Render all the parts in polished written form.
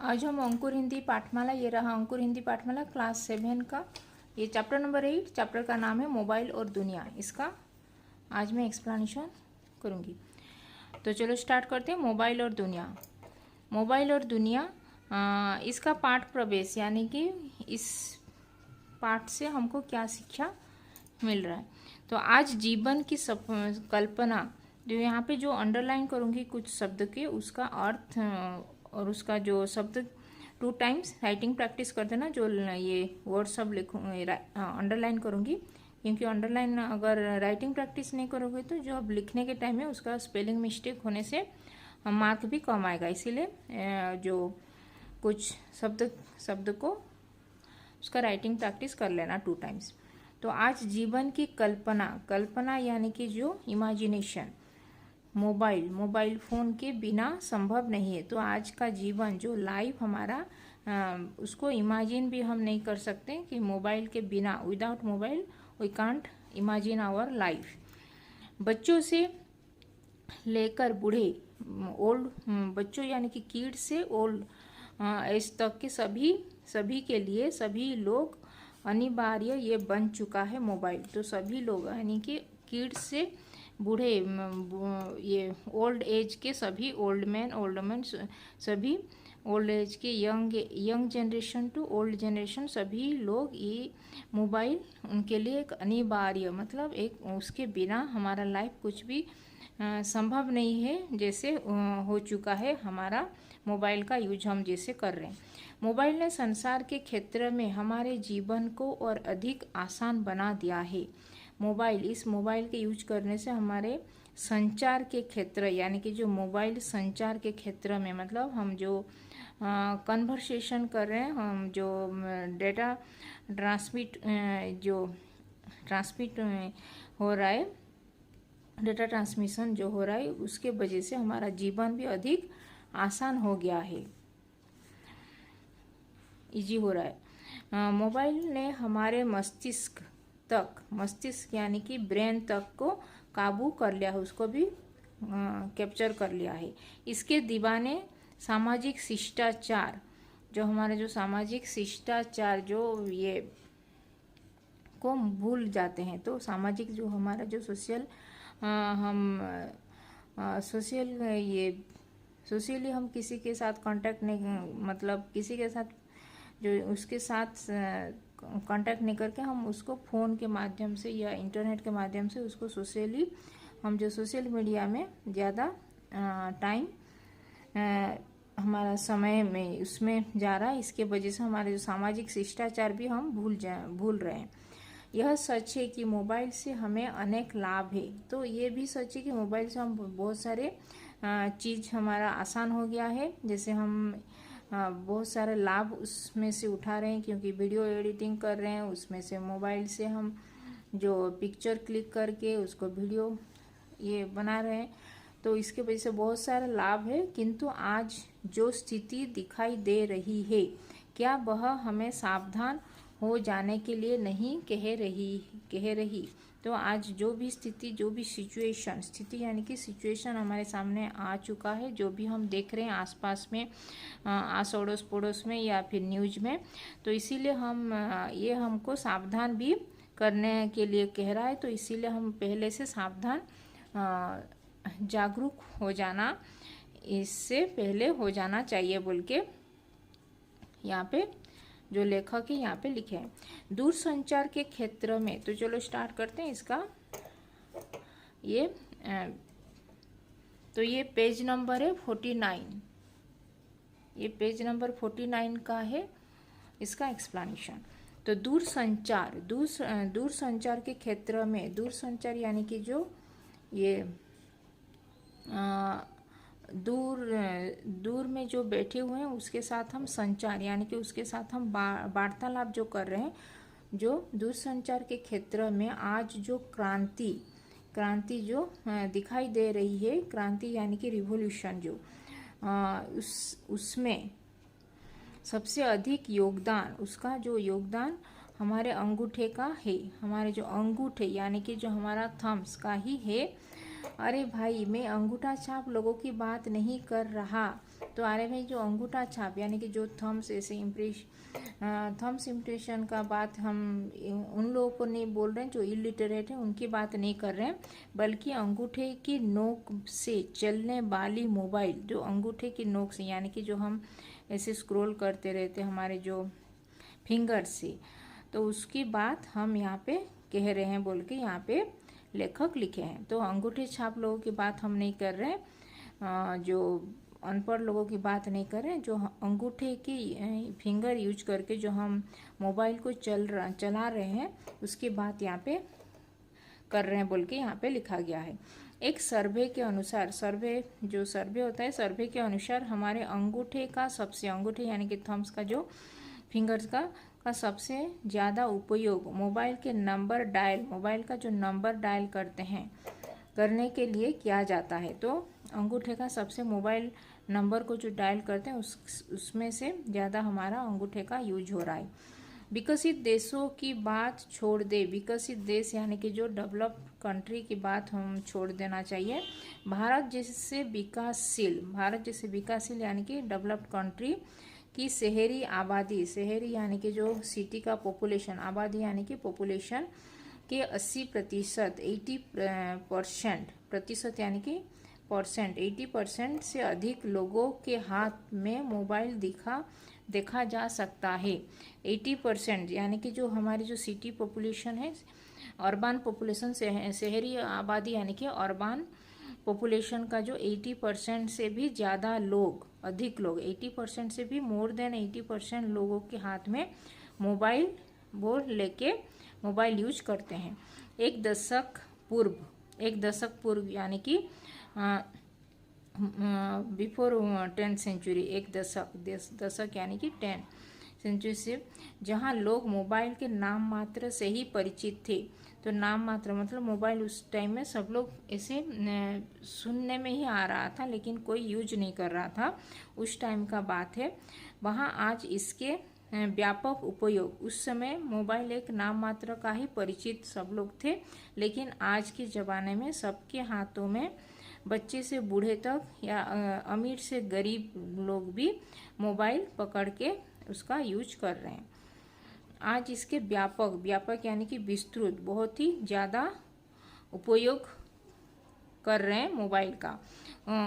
आज हम अंकुर हिंदी पाठमाला, ये रहा अंकुर हिंदी पाठमाला क्लास 7 का, ये चैप्टर नंबर 8। चैप्टर का नाम है मोबाइल और दुनिया। इसका आज मैं एक्सप्लेनेशन करूँगी। तो चलो स्टार्ट करते हैं। मोबाइल और दुनिया। मोबाइल और दुनिया, इसका पाठ प्रवेश यानी कि इस पाठ से हमको क्या शिक्षा मिल रहा है। तो आज जीवन की कल्पना, जो यहाँ पे जो अंडरलाइन करूँगी कुछ शब्द के, उसका अर्थ और उसका जो शब्द 2 टाइम्स राइटिंग प्रैक्टिस कर देना। जो ये वर्ड सब लिखूँगी अंडरलाइन करूँगी, क्योंकि अंडरलाइन अगर राइटिंग प्रैक्टिस नहीं करोगे तो जो अब लिखने के टाइम में उसका स्पेलिंग मिस्टेक होने से मार्क भी कम आएगा। इसीलिए जो कुछ शब्द को उसका राइटिंग प्रैक्टिस कर लेना 2 टाइम्स। तो आज जीवन की कल्पना यानी कि जो इमेजिनेशन, मोबाइल फ़ोन के बिना संभव नहीं है। तो आज का जीवन जो लाइफ हमारा, उसको इमेजिन भी हम नहीं कर सकते कि मोबाइल के बिना, without mobile we can't imagine our life. बच्चों से लेकर बूढ़े, ओल्ड, बच्चों यानी कि किड से ओल्ड एज तक के सभी के लिए, सभी लोग अनिवार्य ये बन चुका है मोबाइल। तो सभी लोग यानी कि किड से बूढ़े, ये ओल्ड एज के सभी, ओल्ड मैन सभी, ओल्ड एज के young generation to old generation, सभी लोग ये मोबाइल उनके लिए एक अनिवार्य, मतलब एक, उसके बिना हमारा लाइफ कुछ भी संभव नहीं है। जैसे हो चुका है हमारा मोबाइल का यूज हम जैसे कर रहे हैं। मोबाइल ने संसार के क्षेत्र में हमारे जीवन को और अधिक आसान बना दिया है। इस मोबाइल के यूज करने से हमारे संचार के क्षेत्र, यानी कि जो मोबाइल संचार के क्षेत्र में, मतलब हम जो कन्वर्सेशन कर रहे हैं, हम जो डेटा ट्रांसमिट हो रहा है, डेटा ट्रांसमिशन जो हो रहा है, उसके वजह से हमारा जीवन भी अधिक आसान हो गया है, इजी हो रहा है। मोबाइल ने हमारे मस्तिष्क यानी कि ब्रेन तक को काबू कर लिया है, उसको भी कैप्चर कर लिया है। इसके दीवाने सामाजिक शिष्टाचार, जो हमारे जो सामाजिक शिष्टाचार जो ये को भूल जाते हैं। तो सामाजिक जो हमारा जो सोशली हम किसी के साथ कांटेक्ट नहीं, मतलब किसी के साथ जो उसके साथ कांटेक्ट नहीं करके हम उसको फ़ोन के माध्यम से या इंटरनेट के माध्यम से उसको सोशली, हम जो सोशल मीडिया में ज़्यादा टाइम हमारा समय में उसमें जा रहा है। इसके वजह से हमारे जो सामाजिक शिष्टाचार भी हम भूल रहे हैं। यह सच है कि मोबाइल से हमें अनेक लाभ है। तो ये भी सच है कि मोबाइल से हम बहुत सारे चीज़ हमारा आसान हो गया है। जैसे हम बहुत सारे लाभ उसमें से उठा रहे हैं, क्योंकि वीडियो एडिटिंग कर रहे हैं, उसमें से मोबाइल से हम जो पिक्चर क्लिक करके उसको वीडियो ये बना रहे हैं। तो इसके वजह से बहुत सारे लाभ है। किंतु आज जो स्थिति दिखाई दे रही है, क्या वह हमें सावधान हो जाने के लिए नहीं कह रही। तो आज जो भी स्थिति, जो भी स्थिति यानी कि सिचुएशन हमारे सामने आ चुका है, जो भी हम देख रहे हैं आसपास में, आस अड़ोस पड़ोस में या फिर न्यूज में, तो इसीलिए ये हमको सावधान भी करने के लिए कह रहा है। तो इसीलिए हम पहले से सावधान, जागरूक हो जाना, इससे पहले हो जाना चाहिए बोल के यहाँ पे जो लेखक है यहाँ पे लिखे हैं। दूरसंचार के क्षेत्र में, तो चलो स्टार्ट करते हैं इसका। तो ये पेज नंबर है 49, ये पेज नंबर 49 का है इसका एक्सप्लेनेशन। तो दूरसंचार के क्षेत्र में, दूरसंचार यानी कि जो ये दूर में जो बैठे हुए हैं उसके साथ हम संचार, यानी कि उसके साथ हम वार्तालाप जो कर रहे हैं, जो दूरसंचार के क्षेत्र में आज जो क्रांति जो दिखाई दे रही है, क्रांति यानी कि रिवॉल्यूशन जो उसमें सबसे अधिक योगदान, उसका जो योगदान हमारे अंगूठे का है, हमारे जो अंगूठे यानी कि जो हमारा थम्स का ही है। अरे भाई, मैं अंगूठा छाप लोगों की बात नहीं कर रहा, तो आ रहे भाई जो अंगूठा छाप यानी कि जो थम्स ऐसे थम्स इम्प्रेशन का बात हम उन लोगों को नहीं बोल रहे हैं जो इलिटरेट हैं, उनकी बात नहीं कर रहे हैं, बल्कि अंगूठे की नोक से चलने वाली मोबाइल, जो अंगूठे की नोक से यानी कि जो हम ऐसे स्क्रॉल करते रहते हमारे जो फिंगर से, तो उसकी बात हम यहाँ पे कह रहे हैं बोल के यहाँ पे लेखक लिखे हैं। तो अंगूठे छाप लोगों की बात हम नहीं कर रहे हैं, जो अनपढ़ लोगों की बात नहीं कर रहे हैं, जो अंगूठे की फिंगर यूज करके जो हम मोबाइल को चला रहे हैं उसकी बात यहाँ पे कर रहे हैं बोल के यहाँ पे लिखा गया है। एक सर्वे के अनुसार, जो सर्वे होता है, सर्वे के अनुसार हमारे अंगूठे का सबसे, अंगूठे यानी कि थम्स का जो फिंगर्स का सबसे ज़्यादा उपयोग मोबाइल का जो नंबर डायल करने के लिए किया जाता है। तो अंगूठे का सबसे मोबाइल नंबर को जो डायल करते हैं उसमें से ज़्यादा हमारा अंगूठे का यूज हो रहा है। विकसित देशों की बात छोड़ दे, विकसित देश यानी कि जो डेवलप्ड कंट्री की बात हम छोड़ देना चाहिए। भारत जैसे विकासशील यानी कि डेवलप्ड कंट्री की शहरी आबादी, शहरी यानी कि जो सिटी का पॉपुलेशन, आबादी यानी कि पॉपुलेशन के 80% 80% प्रतिशत यानी कि 80% से अधिक लोगों के हाथ में मोबाइल देखा जा सकता है। 80% यानी कि जो हमारी जो सिटी पॉपुलेशन है, अर्बन पॉपुलेशन से शहरी आबादी यानी कि अर्बन पॉपुलेशन का जो 80% से भी ज़्यादा लोग, अधिक लोग, 80% से भी मोर देन 80% लोगों के हाथ में मोबाइल वो लेके मोबाइल यूज करते हैं। एक दशक पूर्व यानी कि बिफोर 10th सेंचुरी, एक दशक यानी कि 10th सेंचुरी से जहाँ लोग मोबाइल के नाम मात्र से ही परिचित थे। तो नाम मात्र मतलब मोबाइल उस टाइम में सब लोग ऐसे सुनने में ही आ रहा था, लेकिन कोई यूज नहीं कर रहा था, उस टाइम का बात है। वहाँ आज इसके व्यापक उपयोग, उस समय मोबाइल एक नाम मात्र का ही परिचित सब लोग थे, लेकिन आज के ज़माने में सबके हाथों में, बच्चे से बूढ़े तक या अमीर से गरीब लोग भी मोबाइल पकड़ के उसका यूज कर रहे हैं। आज इसके व्यापक यानी कि विस्तृत, बहुत ही ज़्यादा उपयोग कर रहे हैं मोबाइल का।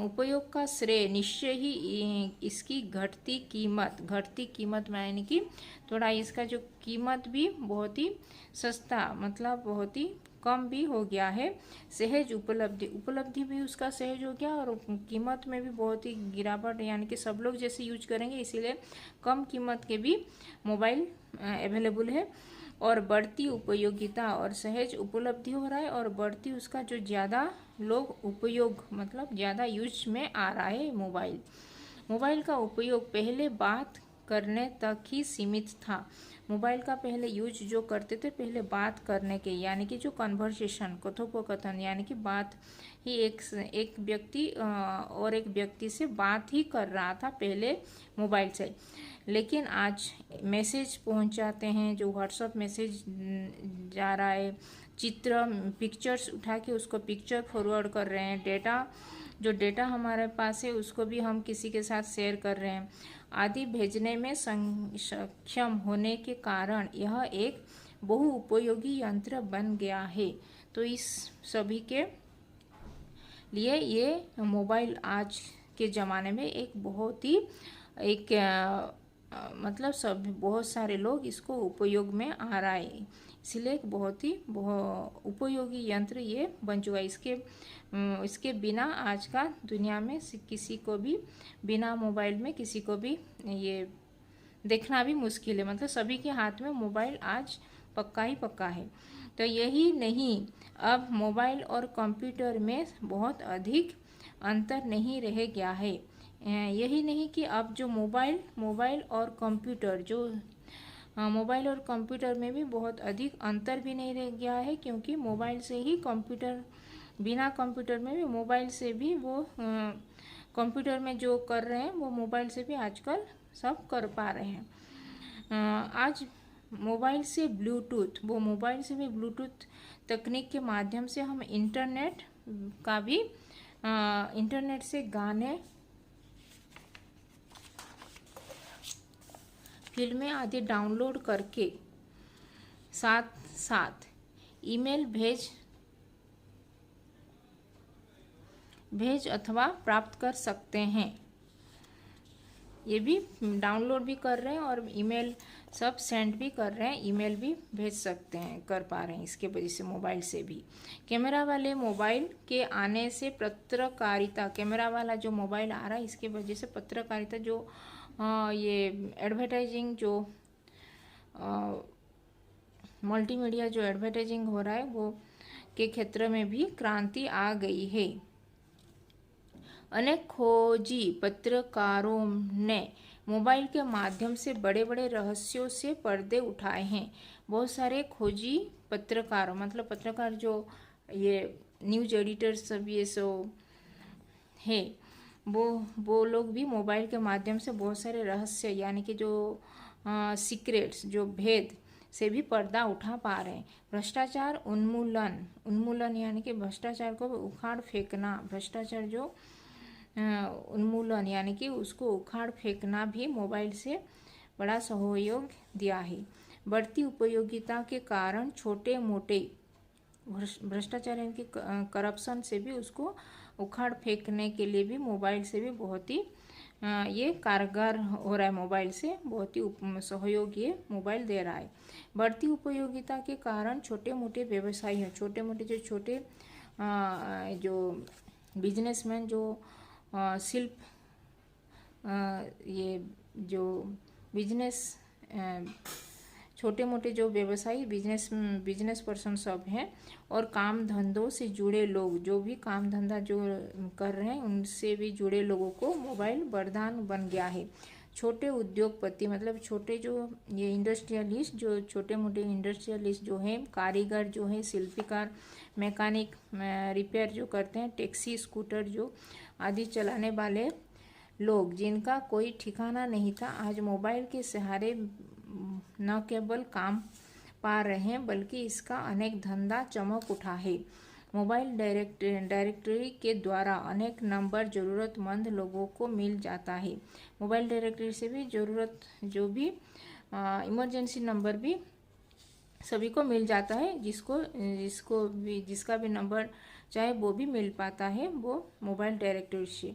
उपयोग का श्रेय निश्चय ही इसकी घटती कीमत में, यानी कि थोड़ा इसका जो कीमत भी बहुत ही सस्ता, मतलब बहुत ही कम भी हो गया है। सहज उपलब्धि भी उसका सहज हो गया, और कीमत में भी बहुत ही गिरावट, यानी कि सब लोग जैसे यूज करेंगे, इसीलिए कम कीमत के भी मोबाइल अवेलेबल है। और बढ़ती उपयोगिता और सहज उपलब्धि हो रहा है, और बढ़ती उसका जो ज़्यादा लोग उपयोग, मतलब ज़्यादा यूज में आ रहा है मोबाइल का उपयोग पहले बात करने तक ही सीमित था। मोबाइल का पहले यूज जो करते थे पहले बात करने के, यानी कि जो कन्वर्सेशन, कथोपकथन, यानी कि बात ही एक व्यक्ति और एक व्यक्ति से बात ही कर रहा था पहले मोबाइल से। लेकिन आज मैसेज पहुंचाते हैं, जो व्हाट्सएप मैसेज जा रहा है, पिक्चर्स उठा के उसको पिक्चर फॉरवर्ड कर रहे हैं, डेटा हमारे पास है उसको भी हम किसी के साथ शेयर कर रहे हैं आदि भेजने में सक्षम होने के कारण यह एक बहुउपयोगी यंत्र बन गया है। तो इस सभी के लिए ये मोबाइल आज के ज़माने में एक बहुत ही मतलब बहुत सारे लोग इसको उपयोग में आ रहा है, इसलिए एक बहुत ही उपयोगी यंत्र ये बन चुका है। इसके बिना आज का दुनिया में किसी को भी, बिना मोबाइल में किसी को भी ये देखना भी मुश्किल है, मतलब सभी के हाथ में मोबाइल आज पक्का है। तो यही नहीं, अब मोबाइल और कंप्यूटर में बहुत अधिक अंतर नहीं रह गया है। यही नहीं कि अब जो मोबाइल और कंप्यूटर में भी बहुत अधिक अंतर भी नहीं रह गया है, क्योंकि मोबाइल से ही कंप्यूटर, बिना कंप्यूटर में भी मोबाइल से भी वो कंप्यूटर में जो कर रहे हैं वो मोबाइल से भी आजकल सब कर पा रहे हैं। आज मोबाइल से ब्लूटूथ तकनीक के माध्यम से हम इंटरनेट से गाने फिल्में आदि डाउनलोड करके साथ साथ ईमेल भेज अथवा प्राप्त कर सकते हैं। ये भी डाउनलोड भी कर रहे हैं और ईमेल सब सेंड भी कर रहे हैं, ईमेल भी भेज सकते हैं, कर पा रहे हैं इसके वजह से मोबाइल से भी। कैमरा वाले मोबाइल के आने से पत्रकारिता, कैमरा वाला जो मोबाइल आ रहा है इसके वजह से पत्रकारिता जो ये एडवर्टाइजिंग जो मल्टीमीडिया जो एडवर्टाइजिंग हो रहा है वो के क्षेत्र में भी क्रांति आ गई है। अनेक खोजी पत्रकारों ने मोबाइल के माध्यम से बड़े बड़े रहस्यों से पर्दे उठाए हैं। बहुत सारे खोजी पत्रकारों मतलब पत्रकार जो ये न्यूज एडिटर सब ये सो है वो लोग भी मोबाइल के माध्यम से बहुत सारे रहस्य यानी कि जो सीक्रेट्स जो भेद से भी पर्दा उठा पा रहे हैं। भ्रष्टाचार उन्मूलन यानी कि भ्रष्टाचार को उखाड़ फेंकना, भ्रष्टाचार जो उन्मूलन यानी कि उसको उखाड़ फेंकना भी मोबाइल से बड़ा सहयोग दिया है। बढ़ती उपयोगिता के कारण छोटे मोटे भ्रष्टाचार यानी कि करप्शन से भी उसको उखाड़ फेंकने के लिए भी मोबाइल से भी बहुत ही ये कारगर हो रहा है। मोबाइल से बहुत ही सहयोग ये मोबाइल दे रहा है। बढ़ती उपयोगिता के कारण छोटे मोटे व्यवसायी हैं, छोटे मोटे जो छोटे जो बिजनेसमैन जो शिल्प ये जो बिजनेस छोटे मोटे जो व्यवसायी बिजनेस पर्सन सब हैं और काम धंधों से जुड़े लोग जो भी काम धंधा जो कर रहे हैं उनसे भी जुड़े लोगों को मोबाइल वरदान बन गया है। छोटे उद्योगपति मतलब छोटे जो ये इंडस्ट्रियलिस्ट जो छोटे मोटे इंडस्ट्रियलिस्ट जो हैं, कारीगर जो हैं, शिल्पकार, मैकेनिक, रिपेयर जो करते हैं, टैक्सी स्कूटर जो आदि चलाने वाले लोग जिनका कोई ठिकाना नहीं था, आज मोबाइल के सहारे न केवल काम पा रहे हैं बल्कि इसका अनेक धंधा चमक उठा है। मोबाइल डायरेक्टरी के द्वारा अनेक नंबर ज़रूरतमंद लोगों को मिल जाता है। मोबाइल डायरेक्टरी से भी ज़रूरत जो भी इमरजेंसी नंबर भी सभी को मिल जाता है, जिसका भी नंबर चाहे वो भी मिल पाता है वो मोबाइल डायरेक्टरी से,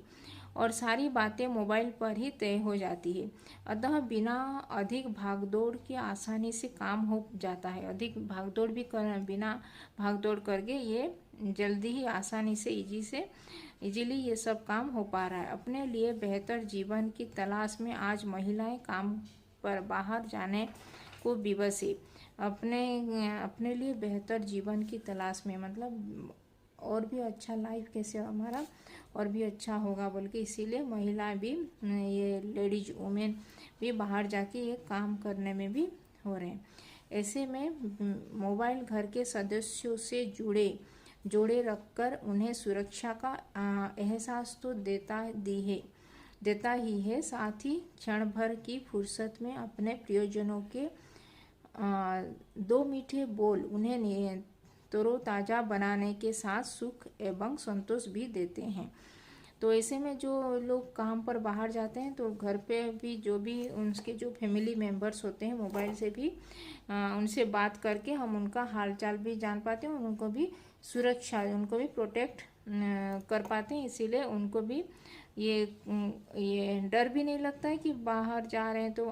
और सारी बातें मोबाइल पर ही तय हो जाती है। अतः बिना अधिक भागदौड़ के आसानी से काम हो जाता है। अधिक भागदौड़ भी बिना भागदौड़ करके ये जल्दी ही आसानी से इजीली ये सब काम हो पा रहा है। अपने लिए बेहतर जीवन की तलाश में आज महिलाएं काम पर बाहर जाने को विवश है। अपने लिए बेहतर जीवन की तलाश में मतलब और भी अच्छा लाइफ कैसे हमारा और भी अच्छा होगा बोल के इसीलिए महिलाएं भी ये लेडीज वुमेन भी बाहर जाके ये काम करने में भी हो रहे हैं। ऐसे में मोबाइल घर के सदस्यों से जोड़े रखकर उन्हें सुरक्षा का एहसास तो देता ही है, साथ ही क्षण भर की फुर्सत में अपने प्रियजनों के दो मीठे बोल उन्हें तरोताज़ा बनाने के साथ सुख एवं संतोष भी देते हैं। तो ऐसे में जो लोग काम पर बाहर जाते हैं तो घर पे भी जो भी उनके जो फैमिली मेंबर्स होते हैं मोबाइल से भी उनसे बात करके हम उनका हालचाल भी जान पाते हैं और उनको भी सुरक्षा उनको भी प्रोटेक्ट कर पाते हैं। इसीलिए उनको भी ये डर भी नहीं लगता है कि बाहर जा रहे हैं तो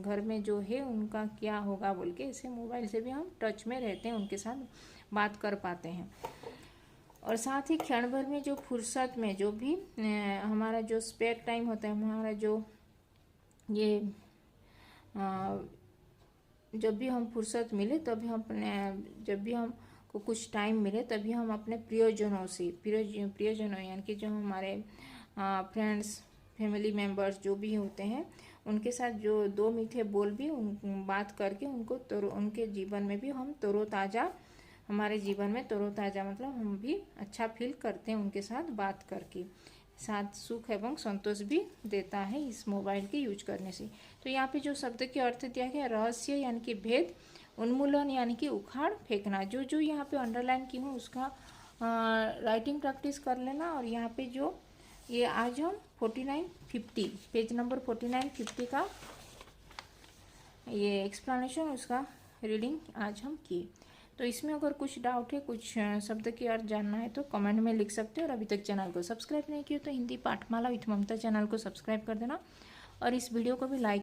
घर में जो है उनका क्या होगा बोल के। इसे मोबाइल से भी हम टच में रहते हैं, उनके साथ बात कर पाते हैं। और साथ ही क्षण भर में जो फुर्सत में जो भी हमारा जो स्पेयर टाइम होता है, हमारा जो ये जब भी हम फुर्सत मिले तभी हम जब भी हमको कुछ टाइम मिले तभी हम अपने प्रियजनों यानी कि जो हमारे फ्रेंड्स फैमिली मेम्बर्स जो भी होते हैं उनके साथ जो दो मीठे बोल भी बात करके उनके जीवन में भी हम तरोताज़ा हमारे जीवन में तरोताज़ा मतलब हम भी अच्छा फील करते हैं उनके साथ बात करके। साथ सुख एवं संतोष भी देता है इस मोबाइल के यूज करने से। तो यहाँ पे जो शब्द के अर्थ दिया गया रहस्य यानी कि भेद, उन्मूलन यानी कि उखाड़ फेंकना। जो यहाँ पे अंडरलाइन की हूँ उसका राइटिंग प्रैक्टिस कर लेना। और यहाँ पे जो ये आज हम 49-50 पेज नंबर 49-50 का ये एक्सप्लेनेशन उसका रीडिंग आज हम किए। तो इसमें अगर कुछ डाउट है, कुछ शब्द की अर्थ जानना है तो कमेंट में लिख सकते हो। और अभी तक चैनल को सब्सक्राइब नहीं किया तो हिंदी पाठमाला विथ ममता चैनल को सब्सक्राइब कर देना और इस वीडियो को भी लाइक